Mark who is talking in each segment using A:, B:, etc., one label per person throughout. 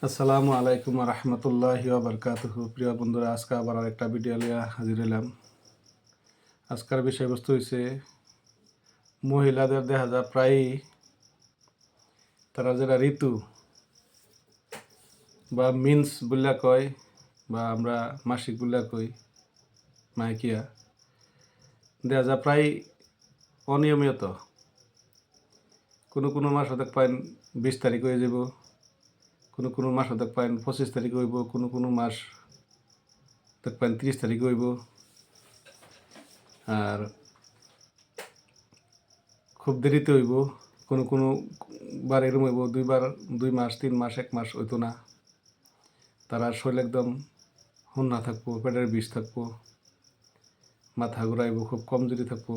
A: আসসালামু আলাইকুম রহমতুল্লাহি বারকাতুহু। প্রিয় বন্ধুরা, আজকে আবার আরেকটা ভিডিও লিয়া হাজির হলাম। আজকের বিষয়বস্তু হয়েছে মহিলাদের দেখা যায় প্রায়ই তারা যেটা ঋতু বা মিন্স বললা কয় বা আমরা মাসিক বললা কই মাইকিয়া, দেখা যায় প্রায় অনিয়মিত। কোনো কোনো মাস হতে পারেন 20 তারিখ হয়ে যাব, কোনো কোনো মাস হতে পারেন 25 তারিখ হইব, কোনো কোনো মাস হতে পারেন 30 তারিখ হইব। আর খুব দেরিতে হইব, কোনো কোনো বার এরম হইব 2 মাস 3 মাস 1 মাস হইতো না। তারা শরীর একদম হুন্না থাকবো, পেটের বিষ থাকবো, মাথা ঘুরাইব, খুব কমজোরি থাকবো।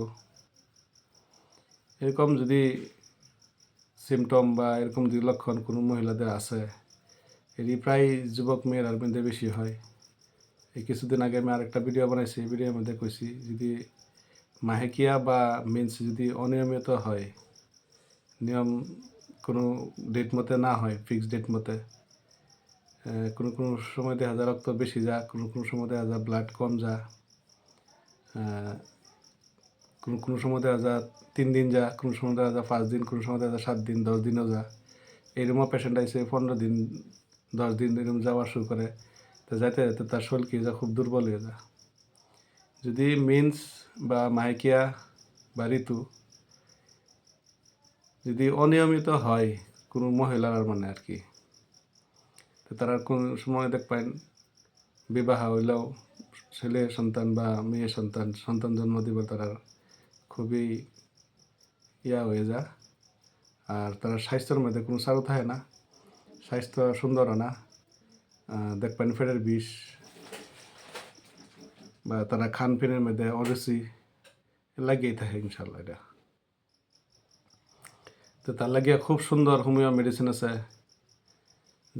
A: এরকম যদি সিমটম বা এরকম যদি লক্ষণ কোনো মহিলাদের আছে, এটি প্রায় যুবক মেয়েরার মধ্যে বেশি হয়। এই কিছুদিন আগে আমি আরেকটা ভিডিও বানাইছি, এই ভিডিওর মধ্যে কইছি যদি মাহেকিয়া বা মেন্স যদি অনিয়মিত হয়, নিয়ম কোনো ডেট মতে না হয়, ফিক্সড ডেট মতে, কোনো কোনো সময় দেখা যায় রক্ত বেশি যা, কোনো কোনো সময় দেখা যায় ব্লাড কম যা, কোনো কোনো সময় দেখা যায় 3 দিন যা, কোনো সময় দেখা যায় 5 দিন, কোনো সময় দেখা যায় 7 দিন 10 দিনও যা। এরকমও পেশেন্ট আইসে 15 দিন 10 দিন এরকম যাওয়া শুরু করে। তো যাইতে যাইতে তার শরীর কি যা খুব দুর্বল হয়ে যায়। যদি মিন্স বা মাহেকিয়া বা ঋতু যদি অনিয়মিত হয় কোনো মহিলার মানে আর কি, তো তারা কোন সময় দেখবেন বিবাহ হইলেও ছেলে সন্তান বা মেয়ে সন্তান জন্ম দিব তারা খুবই হয়ে যায়। আর তারা স্বাস্থ্যের মধ্যে কোনো চালু থাকে না, স্বাস্থ্য সুন্দর হয় না। দেখবেন ফেরের বিষ বা তারা খানপিনের মধ্যে অরুচি লাগিয়েই থাকে ইনশাল্লাহ। এটা তো তার লাগিয়ে খুব সুন্দর হোমিও মেডিসিন আছে।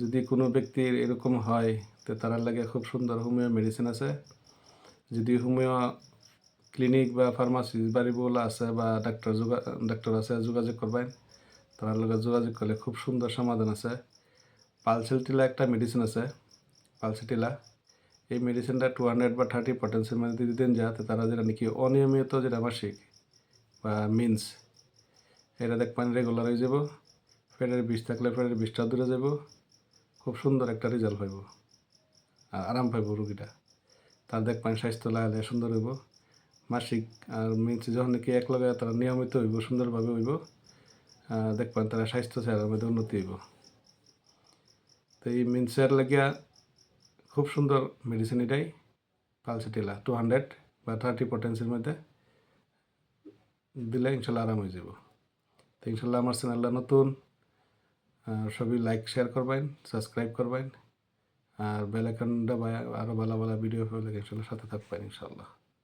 A: যদি কোনো ব্যক্তির এরকম হয় তো তার লাগে খুব সুন্দর হোমিও মেডিসিন আছে। যদি হোমিও ক্লিনিক বা ফার্মাসি বাড়িগুলো আছে বা ডাক্তার আছে, যোগাযোগ করবেন। তার লগে যোগাযোগ করলে খুব সুন্দর সমাধান আছে। পালসেটিলা একটা মেডিসিন আছে, পালসেটিলা। এই মেডিসিনটা 200 বা 30 পটেন্সির মধ্যে যদি দেন যাতে তারা যেটা নাকি অনিয়মিত যেটা মাসিক বা মিন্স, এটা দেখবেন রেগুলার হয়ে যাব। পেটের বিষ থাকলে পেটের বিষটা দূরে যাব, খুব সুন্দর একটা রেজাল্ট পাইব আর আরাম পাইব রুগীটা। তার দেখবেন স্বাস্থ্য লাগালে সুন্দর হইব। মাসিক আর মিন্স যখন নাকি এক লগে তারা নিয়মিত হইব, সুন্দরভাবে হইব, দেখবেন তারা স্বাস্থ্য চেহারার মধ্যে উন্নতি হইব। তো এই মিন্সের লাগিয়া খুব সুন্দর মেডিসিন এটাই পালসেটিলা 200 বা 30 পটেন্সির মধ্যে দিলে ইনশাল্লাহ আরাম হয়ে যাব। তো ইনশাল্লাহ আমার চ্যানেলটা নতুন, সবই লাইক শেয়ার করবেন, সাবস্ক্রাইব করবেন আর বেল আইকনটা আরও ভালো ভালো ভিডিও পেলে ইনশাল্লাহ সাথে থাকবেন ইনশাল্লাহ।